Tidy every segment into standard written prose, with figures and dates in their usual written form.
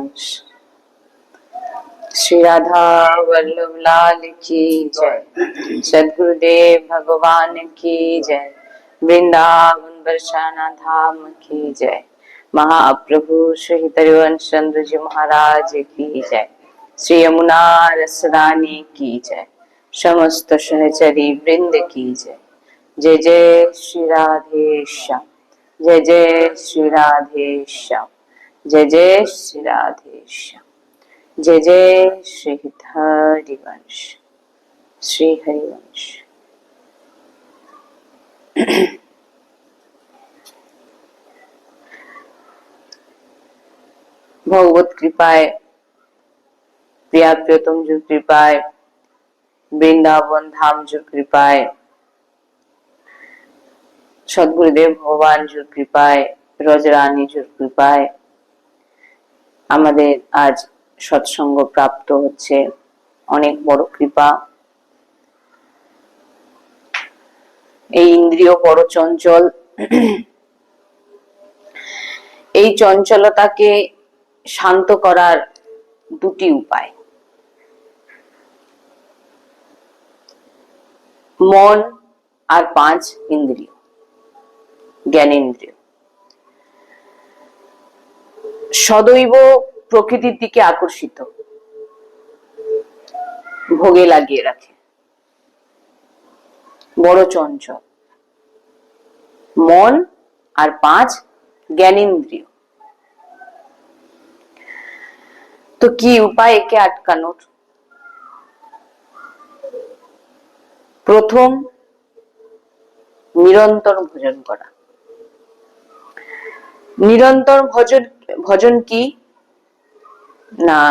हरिवंश। श्री राधा वल्लभ लाल की जय, सद्गुरुदेव भगवान की जय, वृंदावन बरसाना धाम की जय, महाप्रभु श्री हरिवंश चंद्र जी महाराज की जय, श्री यमुना रसरानी की जय, समस्त सहचरी वृंद की जय। जय जय श्री राधे श्याम, जय जय श्री राधे श्याम, जय जय श्री राधे श्याम, जय जय श्री हरिवंश। श्री हरिवंश। भगवत कृपाय, प्रिया प्रियतम जो कृपाय, वृंदावन धाम जो कृपाय, सद्गुरुदेव भगवान जो कृपाय, रजरानी जो कृपाय আমাদের আজ সৎসঙ্গ প্রাপ্ত হচ্ছে, অনেক বড় কৃপা। এই ইন্দ্রিয় বড় চঞ্চল, এই চঞ্চলতাকে শান্ত করার দুটি উপায়, মন আর 5 ইন্দ্রিয়, জ্ঞানেন্দ্রিয়। সদৈব প্রকৃতির দিকে আকর্ষিত, ভোগে লাগিয়ে রাখে, বড় চঞ্চল মন আর 5 জ্ঞানেন্দ্রিয়। তো কি উপায় একে আটকানোর? প্রথম, নিরন্তর ভজন করা। নিরন্তর ভজন কি না,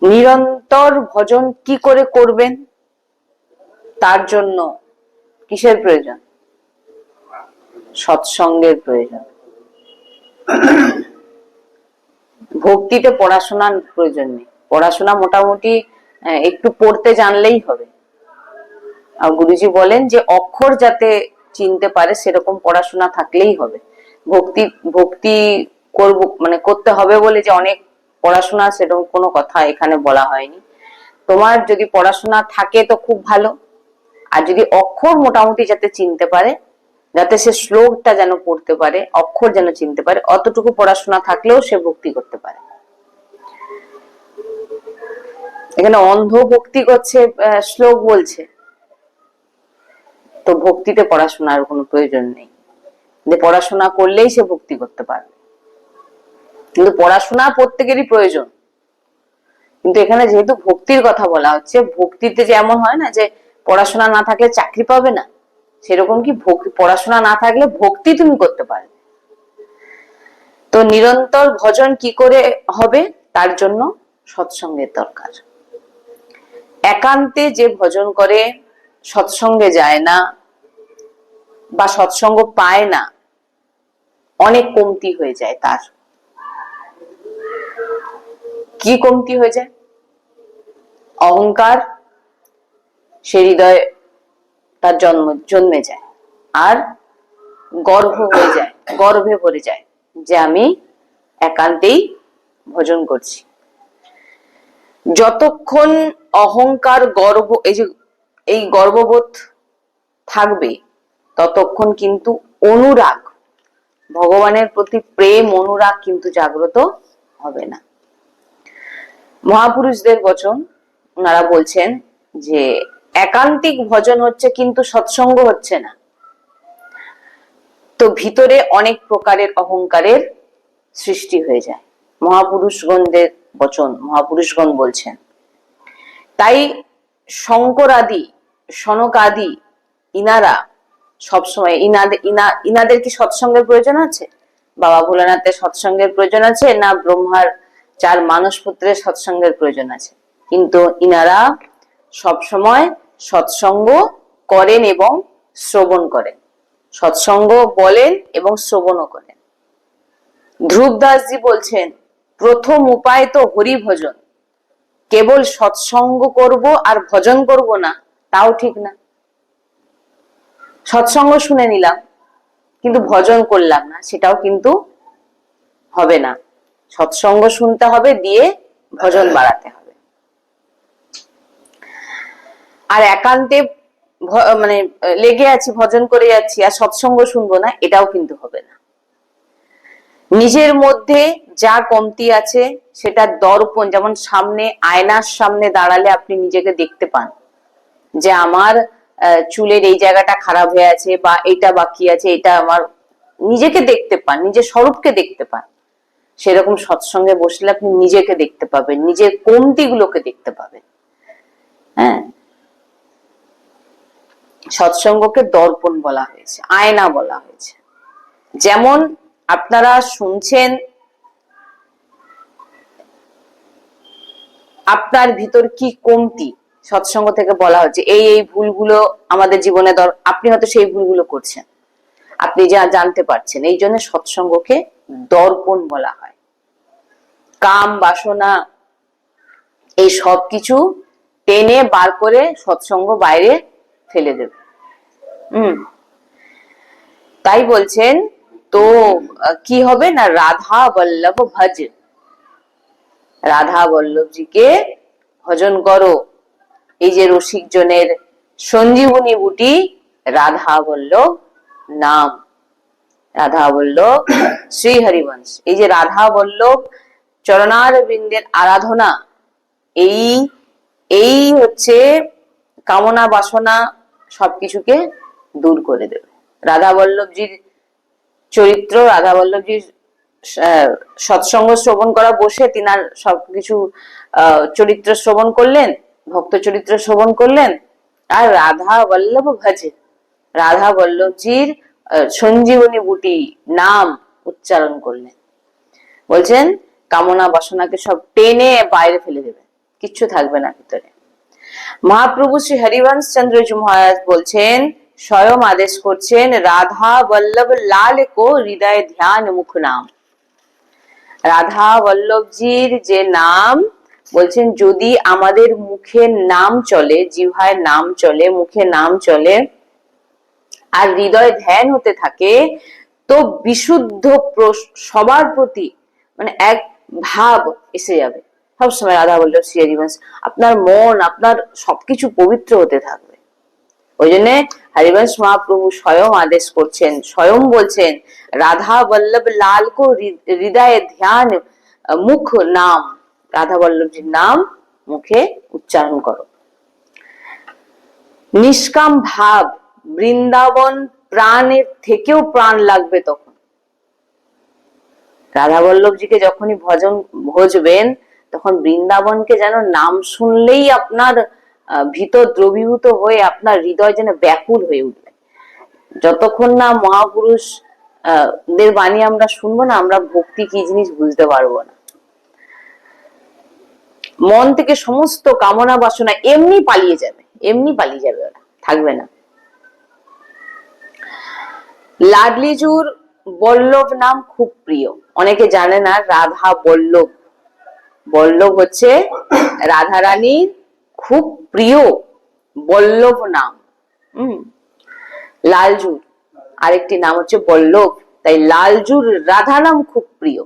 নিরন্তর ভজন কি করে করবেন তার জন্য কিসের প্রয়োজন? সৎসঙ্গের প্রয়োজন। ভক্তিতে পড়াশোনার প্রয়োজন নেই, পড়াশোনা মোটামুটি একটু পড়তে জানলেই হবে। আর গুরুজি বলেন যে অক্ষর যাতে চিনতে পারে সেরকম পড়াশোনা থাকলেই হবে। ভক্তি করব মানে করতে হবে বলে যে অনেক পড়াশোনা, সেরকম কোনো কথা এখানে বলা হয়নি। তোমার যদি পড়াশোনা থাকে তো খুব ভালো, আর যদি অক্ষর মোটামুটি যাতে চিনতে পারে, যাতে সে শ্লোকটা যেন পড়তে পারে, অক্ষর যেন চিনতে পারে, অতটুকু পড়াশোনা থাকলেও সে ভক্তি করতে পারে। এখানে অন্ধ ভক্তি করছে, শ্লোক বলছে, তো ভক্তিতে পড়াশোনার কোনো প্রয়োজন নেই। যে পড়াশোনা করলেই সে ভক্তি করতে পারবে, কিন্তু পড়াশোনা প্রত্যেকেরই প্রয়োজন। কিন্তু এখানে যেহেতু ভক্তির কথা বলা হচ্ছে, ভক্তিতে যে এমন হয় না যে পড়াশোনা না থাকলে চাকরি পাবে না, সেরকম কি পড়াশোনা না থাকলে ভক্তি তুমি করতে পারবে। তো নিরন্তর ভজন কি করে হবে, তার জন্য সৎসঙ্গের দরকার। একান্তে যে ভজন করে, সৎসঙ্গে যায় না বা সৎসঙ্গ পায় না, অনেক কমতি হয়ে যায়। তার কি কমতি হয়ে যায়? অহংকার সে হৃদয়ে তার জন্মে যায়, আর গর্ব হয়ে যায়, গর্বে ভরে যায় যে আমি একান্তেই ভজন করছি। যতক্ষণ অহংকার গর্ব, এই গর্ববোধ থাকবে, ততক্ষণ কিন্তু অনুরাগ, ভগবানের প্রতি প্রেম অনুরাগ কিন্তু জাগ্রত হবে না। মহাপুরুষদের বচন, ওনারা বলছেন যে একান্তিক ভজন হচ্ছে কিন্তু সৎসঙ্গ হচ্ছে না, তো ভিতরে অনেক প্রকারের অহংকারের সৃষ্টি হয়ে যায়। মহাপুরুষগণদের বচন, মহাপুরুষগণ বলছেন। তাই শঙ্কর আদি, সনক আদি, ইনারা সবসময়, ইনাদের কি সৎসঙ্গের প্রয়োজন আছে? বাবা ভোলানাথের সৎসঙ্গের প্রয়োজন আছে না ব্রহ্মার 4 মানস পুত্রের সৎসঙ্গের প্রয়োজন আছে? কিন্তু ইনারা সবসময় সৎসঙ্গ করেন এবং শ্রবণ করেন, সৎসঙ্গ বলেন এবং শ্রবণও করেন। ধ্রুবদাসজি বলছেন, প্রথম উপায় তো হরি ভজন। কেবল সৎসঙ্গ করব আর ভজন করব না, তাও ঠিক না। সৎসঙ্গ শুনে নিলাম কিন্তু ভজন করলাম না, সেটাও কিন্তু হবে না। সৎসঙ্গ শুনতে হবে, দিয়ে ভজন বাড়াতে হবে। আর একান্তে মানে লেগে আছি, ভজন করে যাচ্ছি আর সৎসঙ্গ শুনবো না, এটাও কিন্তু হবে না। নিজের মধ্যে যা কমতি আছে সেটা দর্পণ, যেমন সামনে আয়নার সামনে দাঁড়ালে আপনি নিজেকে দেখতে পান যে আমার চুলের এই জায়গাটা খারাপ হয়ে আছে বা এটা বাকি আছে, এটা আমার, নিজেকে দেখতে পান, নিজের স্বরূপকে দেখতে পান। সেরকম সৎসঙ্গে বসলে আপনি নিজেকে দেখতে পাবেন, নিজের কমতিগুলোকে দেখতে পাবেন। হ্যাঁ, সৎসঙ্গকে দর্পণ বলা হয়েছে, আয়না বলা হয়েছে। যেমন আপনারা শুনছেন, আপনার ভিতর কি কমতি, সৎসঙ্গ থেকে বলা হচ্ছে এই এই ভুলগুলো আমাদের জীবনে আপনি হয়তো সেই ভুলগুলো করছেন, আপনি যা জানতে পারছেন, এই জন্য সৎসঙ্গকে দর্পণ বলা হয়। কাম বাসনা এই সব কিছু টেনে বার করে সৎসঙ্গ বাইরে ফেলে দেবে। তাই বলছেন, তো কি হবে না, রাধা বল্লভ ভজ, রাধা বল্লভজিকে ভজন করো। এই যে রসিক জনের সঞ্জীবনী বুটি রাধা বল্লভ নাম, রাধা বল্লভ শ্রী হরিবংশ। এই যে রাধা বল্লভ চরণার বৃন্দের আরাধনা, এই এই হচ্ছে কামনা বাসনা সবকিছুকে দূর করে দেবে। রাধা বল্লভজির চরিত্র, রাধা বল্লভজির সৎসঙ্গ শ্রবণ করা বসে তিনার সবকিছু চরিত্র শ্রবণ করলেন, ভক্ত চরিত্র শ্রবণ করলেন, আর রাধা বল্লভ ভজে, রাধা বল্লভজির সঞ্জীবনী বুটি নাম উচ্চারণ করলেন। বলছেন কামনা বাসনাকে সব টেনে বাইরে ফেলে দেবে, কিচ্ছু থাকবে না ভিতরে। মহাপ্রভু শ্রী হরিবংশ চন্দ্রজি মহারাজ বলছেন, স্বয়ং আদেশ করছেন, রাধা বল্লভ লাল কো হৃদয় ধ্যান মুখ নাম। রাধা বল্লভজির যে নাম, বলছেন যদি আমাদের মুখে নাম চলে, জিহ্বায় নাম চলে, মুখে নাম চলে, আর হৃদয় ধ্যান হতে থাকে, তো বিশুদ্ধ সবার প্রতি মানে এক ভাব এসে যাবে সবসময়। রাধা বল্লভ শ্রী হরিবংশ, আপনার মন, আপনার সবকিছু পবিত্র হতে থাকবে। ওই জন্য হরিবংশ মহাপ্রভু স্বয়ং আদেশ করছেন, স্বয়ং বলছেন, রাধা বল্লভ লাল কো হৃদয় ধ্যান মুখ নাম, রাধা বল্লভজির নাম মুখে উচ্চারণ করো। নিষ্কাম ভাব, বৃন্দাবন প্রাণের থেকেও প্রাণ লাগবে তখন। রাধা বল্লভজিকে যখনই ভজবেন, তখন বৃন্দাবনকে যেন নাম শুনলেই আপনার ভিতর দ্রবীভূত হয়ে আপনার হৃদয় যেন ব্যাকুল হয়ে উঠবে। যতক্ষণ না মহাপুরুষ দের বাণী আমরা শুনবো না, আমরা ভক্তি কি জিনিস বুঝতে পারবো না। মন থেকে সমস্ত কামনা বাসনা এমনি পালিয়ে যাবে, এমনি পালিয়ে যাবে, ওরা থাকবে না। লাডলিজুর বল্লভ নাম খুব প্রিয়, অনেকে জানে না রাধা বল্লভ, বল্লভ হচ্ছে রাধা রানীর খুব প্রিয় বল্লভ নাম। লালজুর আরেকটি নাম হচ্ছে বল্লভ, তাই লালজুর রাধা নাম খুব প্রিয়,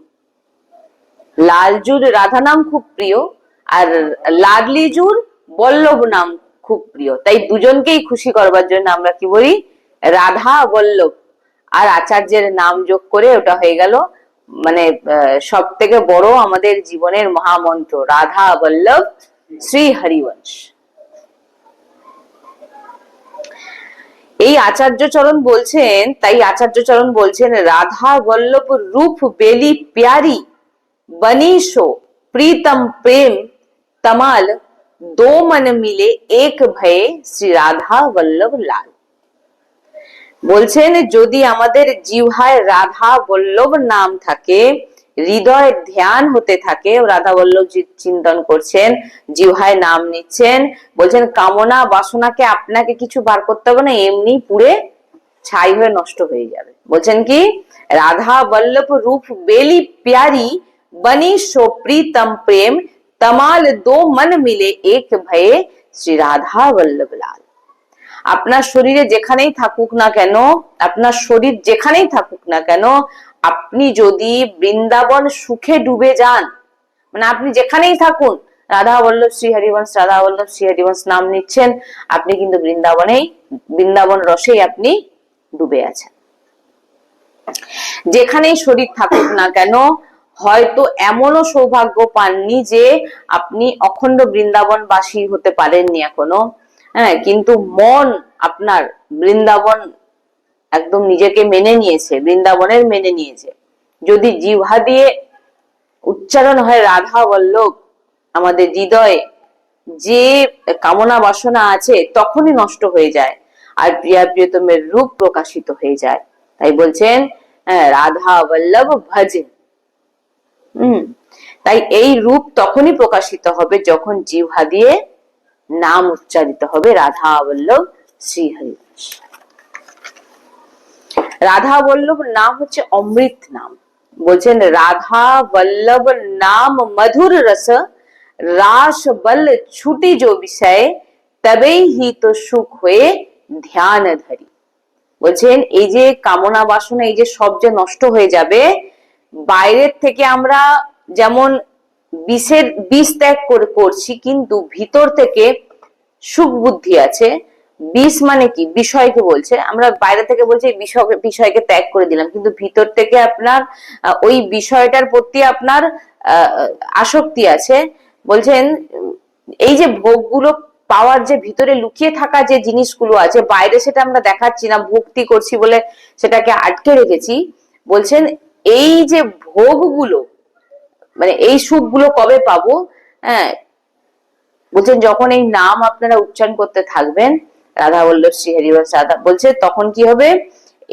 লালজুর রাধা নাম খুব প্রিয়, আর লাডলিজুর বল্লভ নাম খুব প্রিয়। তাই দুজনকেই খুশি করবার জন্য আমরা কি বলি, রাধা বল্লভ, আর আচার্যের নাম যোগ করে ওটা হয়ে গেল মানে সব থেকে বড় আমাদের জীবনের মহামন্ত্র, রাধা বল্লভ শ্রী হরিবংশ। এই আচার্য চরণ বলছেন, তাই আচার্য চরণ বলছেন, রাধা বল্লভ রূপ বেলি প্যারি बनीशो प्रीतम प्रेम तमाल दो मन मिले एक भये শ্রী রাধা বল্লভ লাল। বলছেন যদি আমাদের জিহ্বায় রাধা বল্লভ নাম থাকে, হৃদয় ধ্যান হতে থাকে, রাধা বল্লভ চিন্তন করছেন, জিহ্বায় নাম নিচ্ছেন, বলছেন কামনা বাসনাকে আপনাকে কিছু বার করতে হবে না, এমনি পুড়ে ছাই হয়ে নষ্ট হয়ে যাবে। বলছেন কি, রাধা বল্লভ রূপ বেলি প্যারি बनीशो प्रीतम प्रेम तमाल दो मन मिले एक भये শ্রী রাধা বল্লভ লাল। আপনার শরীরে যেখানেই থাকুক না কেন, আপনার শরীর যেখানেই থাকুক না কেন, আপনি যদি বৃন্দাবন সুখে ডুবে যান, মানে আপনি যেখানেই থাকুন রাধা বল্লভ শ্রী হরিবংশ, রাধা বল্লভ শ্রী হরিবংশ নাম নিচ্ছেন, আপনি কিন্তু বৃন্দাবন রসেই আপনি ডুবে আছেন। যেখানেই শরীর থাকুক না কেন, হয়তো এমনও সৌভাগ্য পাননি যে আপনি অখণ্ড বৃন্দাবনবাসী হতে পারেননি এখনো, হ্যাঁ, কিন্তু মন আপনার বৃন্দাবন একদম নিজেকে মেনে নিয়েছে, বৃন্দাবনের মেনে নিয়েছে। যদি জিহ্বা দিয়ে উচ্চারণ হয় রাধা বল্লভ, আমাদের হৃদয়ে যে কামনা বাসনা আছে তখনই নষ্ট হয়ে যায়, আর প্রিয়া প্রিয়তমের রূপ প্রকাশিত হয়ে যায়। তাই বলছেন রাধা বল্লভ ভজন। তাই এই রূপ তখনই প্রকাশিত হবে যখন জিহ্বা দিয়ে নাম উচ্চারিত হবে রাধা বল্লভ শ্রী হরিবংশ। রাধা বল্লভ নাম হচ্ছে অমৃত নাম। বলছেন রাধা বল্লভ নাম মধুর রস, রাস বল ছুটি जो বিষয়, তবেই হি তো সুখ হয়ে ধ্যান ধরি। বলছেন এই যে কামনা বাসনা, এই যে সব যে নষ্ট হয়ে যাবে, বাইরের থেকে আমরা যেমন বিষ ত্যাগ করছি, কিন্তু ভিতর থেকে সুখ বুদ্ধি আছে। বিষ মানে কি? বিষয়কে বলছে। আমরা বাইরে থেকে বলছি বিষয়কে ত্যাগ করে দিলাম, কিন্তু ভিতর থেকে আপনার ওই বিষয়টার প্রতি আপনার আসক্তি আছে। বলছেন এই যে ভোগগুলো পাওয়ার যে ভিতরে লুকিয়ে থাকা যে জিনিসগুলো আছে, বাইরে সেটা আমরা দেখাচ্ছি না, ভক্তি করছি বলে সেটাকে আটকে রেখেছি। বলছেন এই যে ভোগগুলো, মানে এই সুখগুলো কবে পাবো? হ্যাঁ, বলছেন যখন এই নাম আপনারা উচ্চারণ করতে থাকবেন, রাধা বল্লভ শ্রী হরিবংশ রাধা বলছে, তখন কি হবে?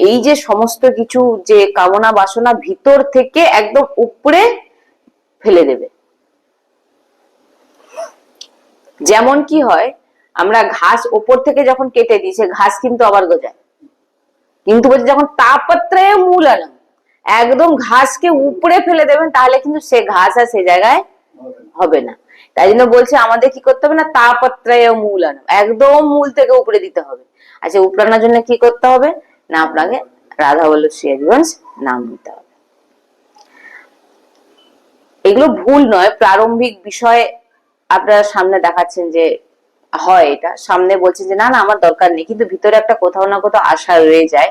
এই যে সমস্ত কিছু যে কামনা বাসনা ভিতর থেকে একদম উপরে ফেলে দেবে। যেমন কি হয়, আমরা ঘাস ওপর থেকে যখন কেটে দিই, সে ঘাস কিন্তু আবার গজায়, কিন্তু বলছে যখন তাপত্রয় মূলানাম, একদম ঘাসকে উপরে ফেলে দেবেন, তাহলে কিন্তু সে ঘাস আর সে জায়গায় হবে না। তাই জন্য বলছে আমাদের কি করতে হবে না, তাপত্রয় মূলানাম, একদম মূল থেকে উপরে দিতে হবে। আচ্ছা, উপরানোর জন্য কি করতে হবে না, আপনাকে রাধা বল্লভ শ্রী হরিবংশ নাম নিতে হবে। এগুলো ভুল নয়, প্রারম্ভিক বিষয় আপনারা সামনে দেখাচ্ছেন যে হয়, এটা সামনে বলছেন যে না না আমার দরকার নেই, কিন্তু ভিতরে একটা কোথাও না কোথাও আশা রয়ে যায়।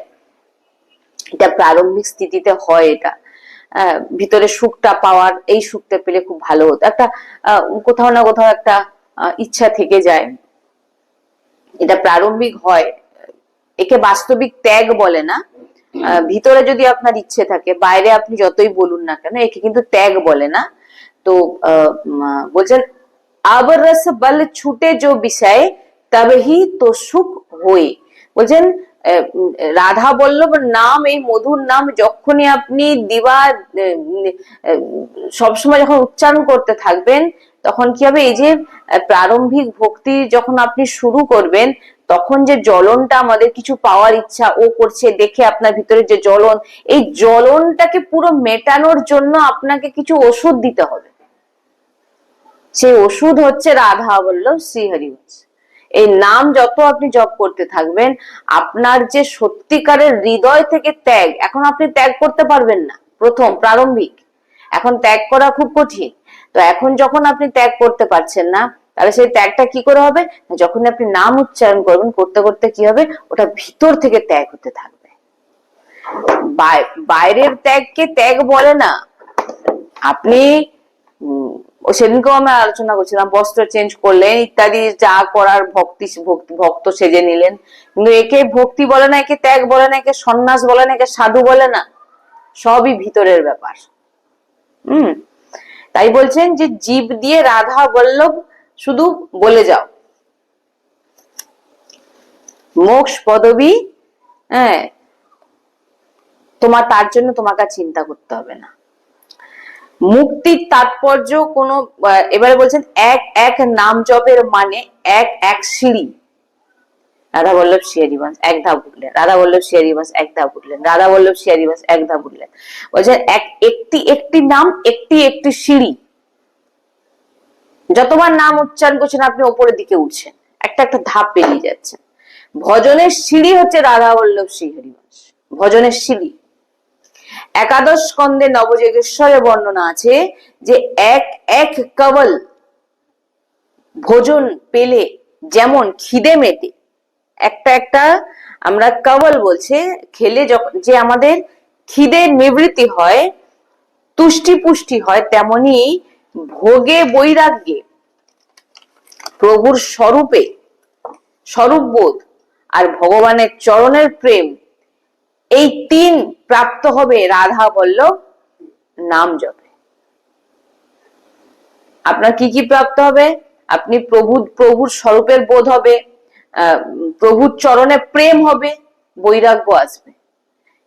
এটা প্রারম্ভিক স্থিতিতে হয়, এটা ভিতরে সুখটা পাওয়ার, এই সুখটা পেলে খুব ভালো হতো, একটা কোথাও না কোথাও একটা ইচ্ছা থেকে যায়, এটা প্রারম্ভিক হয়। একে বাস্তবিক ত্যাগ বলে না। ভিতরে যদি আপনার ইচ্ছে থাকে, বাইরে আপনি যতই বলুন না কেন, একে কিন্তু ত্যাগ বলে না। তো বলছেন अब रस बल छूटे जो विषय तब ही तो सुख होए। বলছেন রাধা বল্লভ নাম, এই মধুর নাম যখনই আপনি দিবা সবসময় যখন উচ্চারণ করতে থাকবেন, তখন কি হবে, এই যে প্রারম্ভিক ভক্তি যখন আপনি শুরু করবেন, তখন যে জ্বলনটা, আমাদের কিছু পাওয়ার ইচ্ছা ও করছে দেখে আপনার ভিতরে যে জ্বলন, এই জ্বলনটাকে পুরো মেটানোর জন্য আপনাকে কিছু ওষুধ দিতে হবে। সেই ওষুধ হচ্ছে রাধা বল্লভ শ্রী হরিবংশ। এই নাম যত আপনি জপ করতে থাকবেন, আপনার যে সত্যিকারের হৃদয় থেকে ত্যাগ, এখন আপনি ত্যাগ করতে পারবেন না, প্রথম প্রারম্ভিক, এখন ত্যাগ করা খুব কঠিন। তো এখন যখন আপনি ত্যাগ করতে পারছেন না, তাহলে সেই ত্যাগটা কি করে হবে? যখন আপনি নাম উচ্চারণ করবেন, করতে করতে কি হবে, ওটা ভিতর থেকে ত্যাগ হতে থাকবে। বাইরের ত্যাগকে ত্যাগ বলে না। আপনি সেদিনকেও আমরা আলোচনা করছিলাম, বস্ত্র চেঞ্জ করলেন ইত্যাদি যা করার, ভক্ত সেজে নিলেন, কিন্তু একে ভক্তি বলে না, একে ত্যাগ বলে না, একে সন্ন্যাস বলে না, একে সাধু বলে না, সবই ভিতরের ব্যাপার। তাই বলছেন যে জীব দিয়ে রাধা বল্লভ শুধু বলে যাও, মোক্ষ পদবী, হ্যাঁ, তোমার তার জন্য তোমাকে চিন্তা করতে হবে না। মুক্তির তাৎপর্য কোন, এবারে বলছেন এক এক নাম জপের মানে এক এক সিঁড়ি। রাধা বল্লভ শ্রী হরিবংশ এক ধাপ উঠলেন, রাধা বল্লভ শ্রী হরিবংশ এক ধাপ উঠলেন, রাধা বল্লভ শ্রী হরিবংশ এক ধাপ উঠলেন। বলছেন একটি একটি নাম, একটি একটি সিঁড়ি। যতবার নাম উচ্চারণ করছেন আপনি ওপরের দিকে উঠছেন, একটা একটা ধাপ পেরিয়ে যাচ্ছেন। ভজনের সিঁড়ি হচ্ছে রাধা বল্লভ শ্রী হরিবংশ, ভজনের সিঁড়ি। একাদশ স্কন্ধে নবযোগেশ্বরে বর্ণনা আছে যে এক এক কবল ভোজন পেলে যেমন খিদে মেটে, একটা একটা আমরা কবল বলছে, খেলে যে আমাদের খিদে নিবৃত্তি হয়, তুষ্টি পুষ্টি হয়, তেমনি ভোগে বৈরাগ্যে প্রভুর স্বরূপে স্বরূপ বোধ আর ভগবানের চরণের প্রেম, এই তিন প্রাপ্ত হবে রাধা বল্লভ নাম জপে। আপনার কি কি প্রাপ্ত হবে? আপনি প্রভুর স্বরূপের বোধ হবে, প্রভুর চরণে প্রেম হবে, বৈরাগ্য আসবে।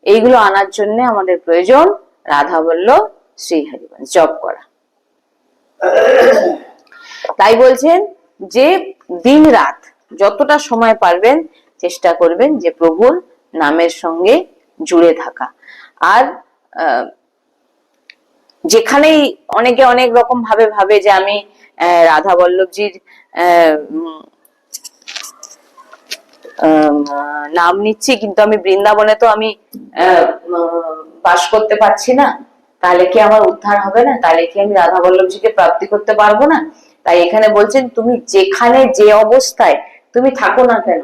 এইগুলো আনার জন্য আমাদের প্রয়োজন রাধা বল্লভ শ্রীহরিবংশ জপ করা। তাই বলছেন যে দিন রাত যতটা সময় পারবেন চেষ্টা করবেন যে প্রভুর নামের সঙ্গে জুড়ে থাকা। আর যেখানেই অনেকে অনেক রকম ভাবে ভাবে যে আমি রাধা বল্লভজির নাম নিচ্ছি কিন্তু আমি বৃন্দাবনে তো আমি বাস করতে পারছি না, তাহলে কি আমার উদ্ধার হবে না? তাহলে কি আমি রাধা বল্লভজিকে প্রাপ্তি করতে পারবো না? তাই এখানে বলছেন তুমি যেখানে যে অবস্থায় তুমি থাকো না কেন,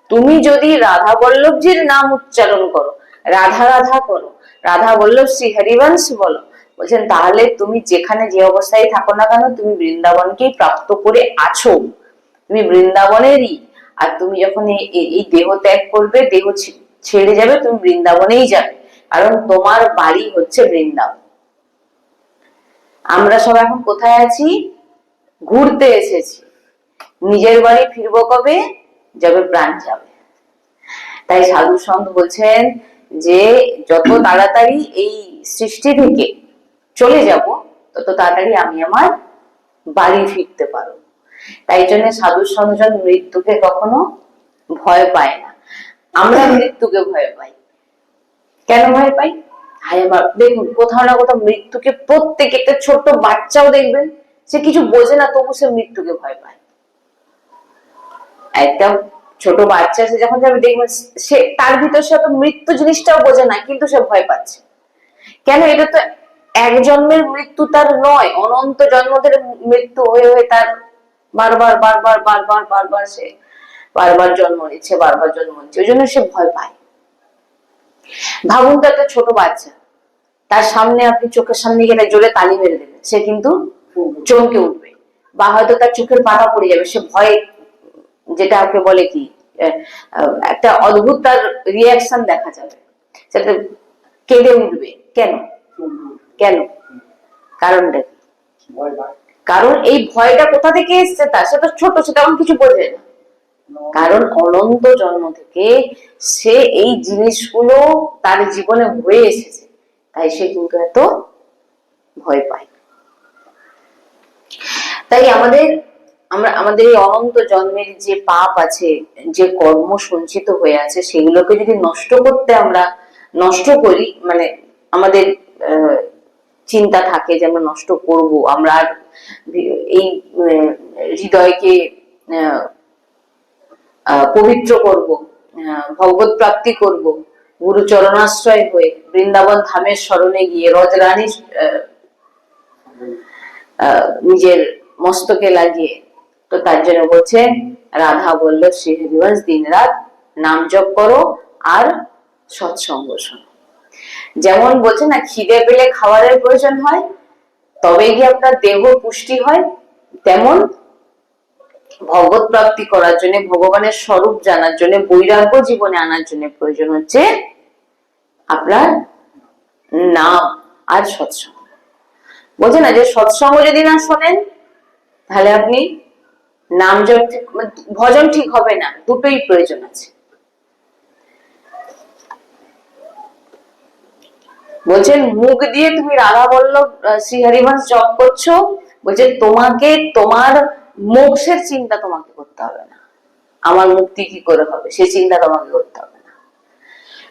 তুমি যদি রাধা বল্লভজির নাম উচ্চারণ করো, রাধা রাধা করো, রাধা বল্লভ শ্রী হরিবংশ বলো, বলছেন তাহলে তুমি যেখানে যে অবস্থায় থাকো না কেন তুমি বৃন্দাবনকেই প্রাপ্ত করে আছো, তুমি বৃন্দাবনেরই। আর তুমি যখন এই দেহ ত্যাগ করবে, দেহ ছেড়ে যাবে, তুমি বৃন্দাবনেই যাবে, কারণ তোমার বাড়ি হচ্ছে বৃন্দাবন। আমরা সব এখন কোথায় আছি? ঘুরতে এসেছি, নিজের বাড়ি ফিরবো কবে? যাবে প্রাণ যাবে। তাই সাধু সন্ত বলছেন যে যত তাড়াতাড়ি এই সৃষ্টি থেকে চলে যাব তত তাড়াতাড়ি আমি আমার বাড়ি ফিরতে পারবো। তাই জন্য সাধু সন্তজন মৃত্যুকে কখনো ভয় পায় না। আমরা মৃত্যুকে ভয় পাই। কেন ভয় পাই? দেখুন কোথাও না কোথাও মৃত্যুকে, প্রত্যেক একটা ছোট্ট বাচ্চাও দেখবেন সে কিছু বোঝে না তবু সে মৃত্যুকে ভয় পায়। একটা ছোট বাচ্চা সে যখন যাবে দেখবেন সে তার ভিতর সে তো মৃত্যু জিনিসটাও বোঝে না কিন্তু সে ভয় পাচ্ছে। কেন? এটা তো এক জন্মের মৃত্যু তার নয়, অনন্ত জন্ম ধরে মৃত্যু হয়ে হয়ে তার বারবার বারবার বারবার বারবার সে বারবার জন্ম নিচ্ছে, বারবার জন্ম নিচ্ছে, ওই জন্য সে ভয় পায়। ভাবুন তো একটা ছোট বাচ্চা, তার সামনে আপনি চোখের সামনে গেলে জোরে তালি মেরে দেবেন, সে কিন্তু চমকে উঠবে, বা হয়তো তার চোখের পাতা পড়ে যাবে, সে ভয়, যেটা ওকে বলে কি একটা অদ্ভুত তার রিয়াকশন দেখা যাবে, সেটা কেঁদে উঠবে। কেন? কেন? কারণটা কি? কারণ এই ভয়টা কোথা থেকে এসছে তার, সেটা ছোট, সেটা এমন কিছু বোঝে না। কারণ অনন্ত জন্ম থেকে সে এই জিনিসগুলো তার জীবনে হয়ে এসেছে, তাই সে কিন্তু এত ভয় পায়। তাই আমাদের এই অনন্ত জন্মের যে পাপ আছে, যে কর্ম সঞ্চিত হয়ে আছে, সেগুলোকে যদি নষ্ট করি, মানে আমাদের চিন্তা থাকে যে আমরা নষ্ট করব, আমরা এই হৃদয়কে পবিত্র করব, ভগবত প্রাপ্তি করব, গুরু চরণাশ্রয় হয়ে বৃন্দাবন ধামের স্মরণে গিয়ে রজরানী নিজের মস্তকে লাগিয়ে, তো তার জন্য বলছে রাধা বল্লভ শ্রী হরিবংশ দিন রাত নাম জপ করো আর সৎসঙ্গ শোনো। যেমন বলছে না খিদে পেলে খাবারের প্রয়োজন হয়, তবে গিয়ে আপনার দেহ পুষ্টি হয়, তেমন ভগবত প্রাপ্তি করার জন্য, ভগবানের স্বরূপ জানার জন্য, বৈরাগ্য জীবনে আনার জন্য প্রয়োজন হচ্ছে আপনার নাম আর সৎসঙ্গ। বলছে না যে সৎসঙ্গ যদি না শোনেন তাহলে আপনি নাম জপ, ভজন ঠিক হবে না, দুটোই প্রয়োজন আছে। বলছেন মুখ দিয়ে তুমি রাধা বল্লভ শ্রী হরিবংশ জপ করছো, বলছে তোমাকে তোমার মোক্ষের চিন্তা তোমাকে করতে হবে না, আমার মুক্তি কি করে হবে সে চিন্তা তোমাকে করতে হবে না।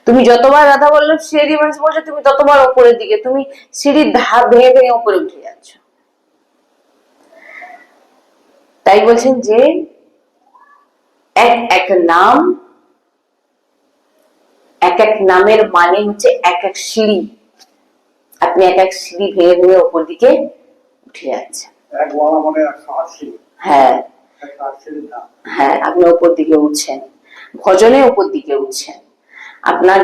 তুমি যতবার রাধা বল্লভ শ্রী হরিবংশ বলছো তুমি ততবার ওপরের দিকে, তুমি সিঁড়ির ধাপ ভেঙে ভেঙে ওপরে উঠে যাচ্ছ। তাই বলছেন যে এক এক নাম, এক এক নামের মানে হচ্ছে এক এক সিঁড়ি, আপনি এক এক সিঁড়ি ভেঙে ভেঙে ওপর দিকে উঠে যাচ্ছেন। হ্যাঁ হ্যাঁ, আপনি ওপর দিকে উঠছেন, ভজনে ওপর দিকে উঠছেন। আপনার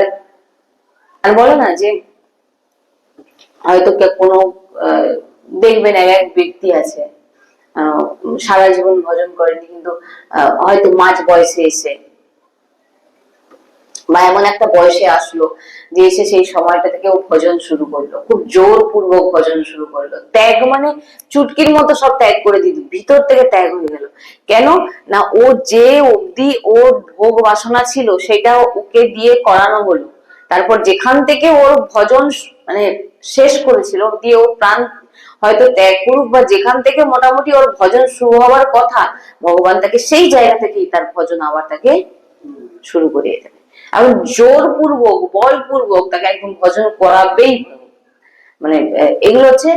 আর বলে না যে হয়তো কোনো দেখবেন এক এক ব্যক্তি আছে সারা জীবন ভজন করেনি, কিন্তু হয়তো মাঝ বয়সে এসে বা এমন একটা বয়সে আসলো যে এসে সেই সময়টা থেকে ও ভজন শুরু করলো, খুব জোরপূর্বক ভজন শুরু করলো, ত্যাগ মানে চুটকির মতো সব ত্যাগ করে দিল, ভিতর থেকে ত্যাগ হয়ে গেল। কেন না, ও যে অবধি ওর ভোগ বাসনা ছিল সেটা ওকে দিয়ে করানো হলো, তারপর যেখান থেকে ওর ভজন মানে শেষ করেছিল দিয়ে ওর প্রাণ হয়তো ত্যাগ করুক, বা যেখান থেকে মোটামুটি ওর ভজন শুরু হওয়ার কথা, ভগবান তাকে সেই জায়গা থেকেই তার ভজন আবার তাকে শুরু করিয়ে দেবে। এবং জোরপূর্বক বলপূর্বক তাকে একদম ভজন করাবেই। মানে এগুলো হচ্ছে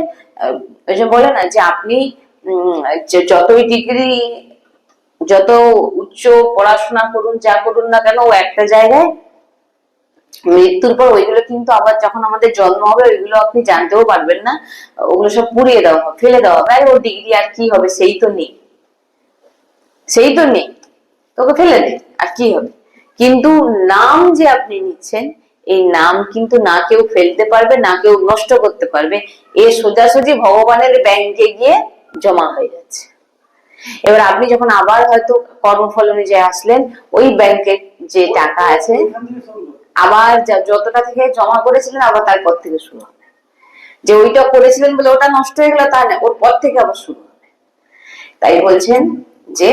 ওই যে বলে না যে আপনি যতই ডিগ্রি, যত উচ্চ পড়াশোনা করুন, যা করুন না কেন, ও একটা জায়গায় মৃত্যুর পর ওইগুলো কিন্তু আবার যখন আমাদের জন্ম হবে ওইগুলো আপনি জানতেও পারবেন না, ওগুলো সব পুড়িয়ে দেওয়া হবে, ফেলে দেওয়া হবে। আর ওর ডিগ্রি আর কি হবে, সেই তো নেই, সেই তো নেই, তোকে ফেলে দে, আর কি হবে। কিন্তু নাম যে আপনি নিচ্ছেন, এই নাম কিন্তু না কেউ ফেলতে পারবে, না কেউ নষ্ট করতে পারবে, এ সোজাসুজি ভগবানের ব্যাংকে গিয়ে জমা হয়ে যাচ্ছে। এবার আপনি যখন আবার হয়তো কর্মফল অনুযায়ী আসলেন, ওই ব্যাংকে যে টাকা আছে আবার যতটা থেকে জমা করেছিলেন আবার তারপর থেকে শুরু হবে। যে ওইটা করেছিলেন বলে ওটা নষ্ট হয়ে গেল তা না, ওর পর থেকে আবার শুরু হবে। তাই বলছেন যে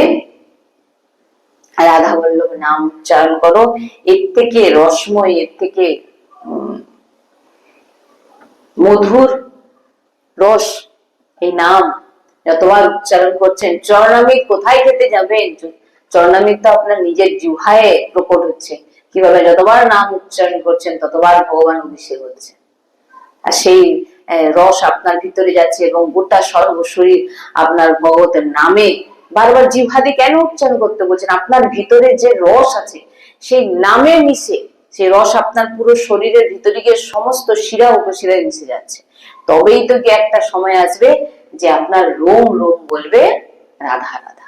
রাধা বল্লভ নাম উচ্চারণ করো, এর থেকে রসময়, এর থেকে মধুর রস এই নাম যতবার উচ্চারণ করছেন। চরণামৃত কোথায় খেতে যাবেন, চরণামৃত তো আপনার নিজের জিহ্বায় প্রকট হচ্ছে। কিভাবে যতবার নাম উচ্চারণ করছেন ততবার ভগবান অভিষেক হচ্ছে, আর সেই রস আপনার ভিতরে যাচ্ছে এবং গোটা সর্বশরীর আপনার ভগবতের নামে বারবার জিহ্বাদি কেন উচ্চারণ করতে বলছেন, আপনার ভিতরে যে রস আছে সেই নামে মিশে সেই রস আপনার পুরো শরীরের ভিতরে গিয়ে সমস্ত শিরা উপশিরায় মিশে যাচ্ছে। তবেই তো কি একটা সময় আসবে যে আপনার রোম রোম বলবে রাধা রাধা।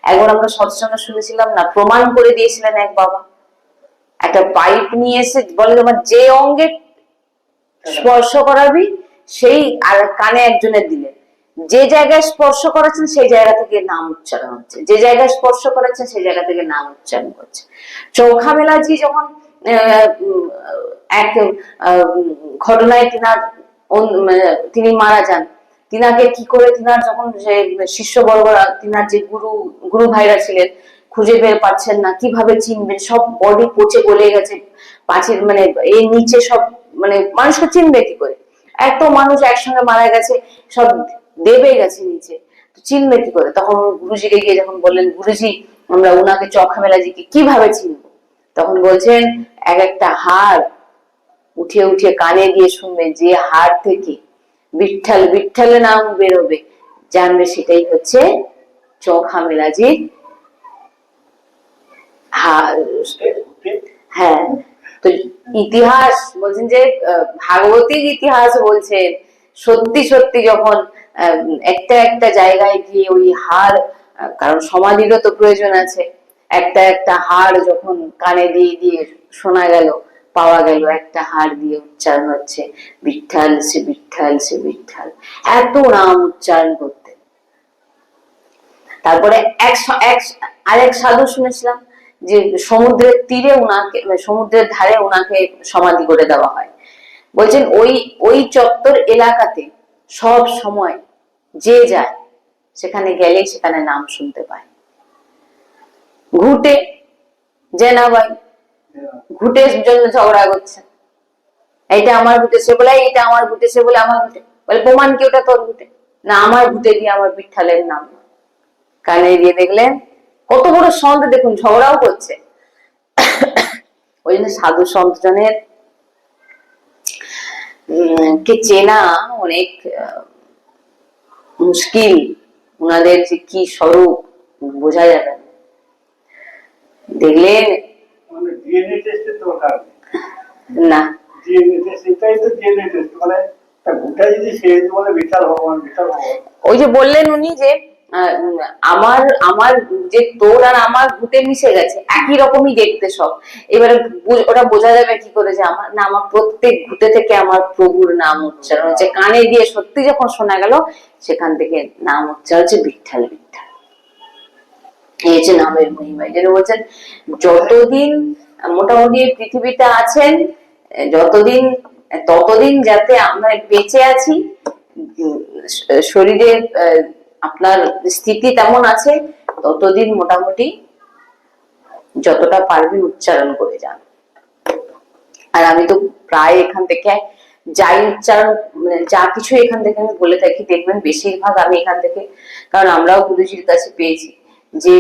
একবার আমরা সৎসঙ্গে শুনেছিলাম না, প্রমাণ করে দিয়েছিলেন এক বাবা, একটা পাইপ নিয়ে এসে বলে তোমার যে অঙ্গে স্পর্শ করাবি সেই, আর কানে একজনের দিলেন, যে জায়গায় স্পর্শ করাচ্ছেন সেই জায়গা থেকে নাম উচ্চারণ হচ্ছে, যে জায়গায় স্পর্শ করাচ্ছেন সেই জায়গা থেকে নাম উচ্চারণ করছে। চৌখা মেলাজি যখন এক ঘটনায় তিনি মারা যান, তিনাকে কি করে, তিনার যখন যে শিষ্যবর্গরা, তিনার যে গুরু ভাইরা ছিলেন, খুঁজে বের পাচ্ছেন না, কিভাবে চিনবেন, সব বডি পচে গলে গেছে, পাঁচিল মানে এই নিচে সব, মানে মানুষকে চিনবে কি করে, এত মানুষ একসঙ্গে মারা গেছে, সব দেবে গেছে নিচে, চিনবে কি করে। তখন গুরুজিকে গিয়ে যখন বললেন, গুরুজি আমরা উনাকে চৌখা মেলাজিকে কিভাবে চিনবো, তখন বলছেন এক একটা হাড় উঠিয়ে উঠিয়ে কানে দিয়ে শুনবে, যে হাড় থেকে বিঠ্ঠল বিঠ্ঠল নাম বেরোবে জানবে সেটাই হচ্ছে চৌখা মেলাজির হ্যাঁ। তো ইতিহাস বলছেন যে ভাগবতীর ইতিহাস বলছেন, সত্যি সত্যি যখন একটা একটা জায়গায় গিয়ে ওই হাড়, কারণ সমাধিরও তো প্রয়োজন আছে, একটা একটা হাড় যখন কানে দিয়ে দিয়ে শোনা গেল, পাওয়া গেল একটা হাড় দিয়ে উচ্চারণ হচ্ছে বিঠ্ঠল সে বিঠ্ঠল সে বিঠ্ঠল, এত নাম উচ্চারণ করতে। তারপরে আরেক সাধু শুনেছিলাম যে সমুদ্রের তীরে উনাকে, সমুদ্রের ধারে উনাকে সমাধি করে দেওয়া হয়। বলছেন ওই ওই চত্বর এলাকাতে সব সময় যে যায় সেখানে গেলেই সেখানে নাম শুনতে পায়। ঘুটে জেনাবাই ঘুটের জন্য ঝগড়া করছে, এইটা আমার ঘুটে, সে বলে এইটা আমার ঘুটে, সে বলে আমার ঘুটে, বলে প্রমাণ কি ওটা তোর ঘুটে, না আমার ঘুটে দিয়ে আমার বিঠ্ঠলের নাম। কানে দিয়ে দেখলেন কত বড় সন্ত, দেখুন ঝগড়াও করছে। ওই জন্য সাধু সন্তজনের কে চেনা অনেক মুশকিল, ওনাদের যে কি স্বরূপ বোঝা যাবে দেখলেন না। ওই যে বললেন উনি যে আমার আমার যে তোর আর আমার ভূতে মিশে গেছে, একই রকমই দেখতে সব। এবারে ওটা বোঝা যাবে কি করে যে আমার না, আমার প্রত্যেক ভূতে থেকে আমার প্রভুর নাম উচ্চারণ হচ্ছে, কানে দিয়ে সত্যি যখন শোনা গেল সেখান থেকে নাম উচ্চারণ হচ্ছে বিঠ্ঠল বিঠ্ঠল। এই যে নামের মহিমা, যেটা বলছেন যতদিন মোটামুটি পৃথিবীতে আছেন, যতদিন ততদিন যাতে আমরা বেঁচে আছি, শরীরে আপনার স্থিতি তেমন আছে, ততদিন মোটামুটি যতটা পারবেন উচ্চারণ করে যান। আর আমি তো প্রায় এখান থেকে যাই উচ্চারণ, যা কিছু এখান থেকে আমি বলে থাকি, দেখবেন বেশিরভাগ আমি এখান থেকে, কারণ আমরাও গুরুজির কাছে পেয়েছি যে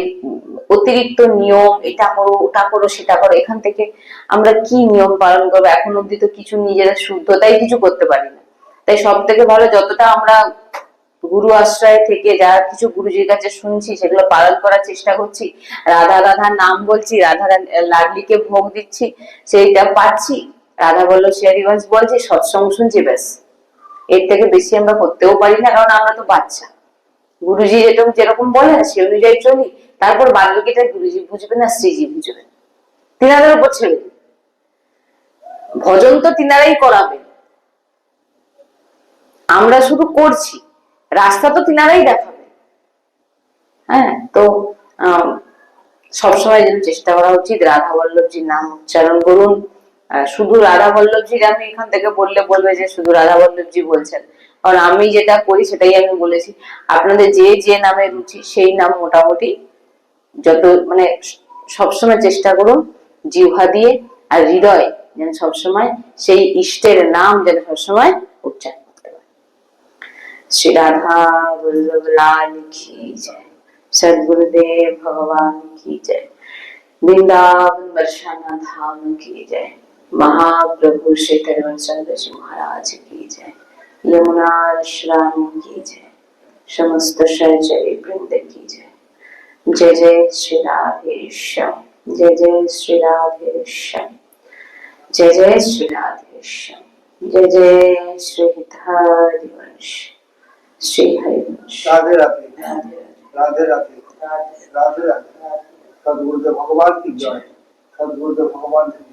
অতিরিক্ত নিয়ম, এটা করো ওটা করো সেটা করো, এখান থেকে আমরা কি নিয়ম পালন করবো? এখন অব্দি তো কিছু নিজেরা শুদ্ধতাই কিছু করতে পারি না। তাই সব থেকে ভালো যতটা আমরা গুরু আশ্রয় থেকে যা কিছু গুরুজির কাছে শুনছি সেগুলো পালন করার চেষ্টা করছি। রাধা রাধার নাম বলছি, রাধা লাডলিকে ভোগ দিচ্ছি, সেইটা পাচ্ছি, রাধা বল্লভ হরিবংশ বলছি, সৎসঙ্গ শুনছি, ব্যাস। এর থেকে বেশি আমরা করতেও পারি না, কারণ আমরা তো বাচ্চা। গুরুজি যেরকম বলে না সে অনুযায়ী চলি, তারপর বাদ বাকিটা গুরুজি বুঝবে না, শ্রীজি বুঝবে, তিনাদের উপর ছেড়ে দিই। ভজন তো তিনারাই করাবেন, আমরা শুধু করছি, রাস্তা তো তিনারাই দেখাবে। হ্যাঁ, তো সবসময় যেন চেষ্টা করা উচিত রাধা বল্লভজির নাম উচ্চারণ করুন। শুধু রাধা বল্লভজির আমি এখান থেকে বলবে যে শুধু রাধা বল্লভজি বলছেন, কারণ আমি যেটা করি সেটাই আমি বলেছি। আপনাদের যে যে নামে রুচি সেই নাম মোটামুটি যত মানে সবসময় চেষ্টা করুন জিহ্বা দিয়ে আর হৃদয় যেন সবসময় সেই ইষ্টের নাম যেন সবসময় উচ্চারণ করতে পারে। श्री राधा वल्लभ लाल की जय, सद्गुरुदेव भगवान की जय, वृंदावन बरसाना धाम की जय, महाप्रभु श्री तरवनचंद्र जी महाराज की जय, यमुना श्रावण की जय, समस्त सहचरी वृंद की जय। जय जय श्री राधेश्याम, जय जय श्री राधेश्याम, जय जय श्री राधेश्याम, जय जय श्री हरिवंश, श्री हरिवंश। राधे राधे राधे राधे राधे राधे। सद्गुरुदेव भगवान की जय, सद्गुरुदेव भगवान की जय।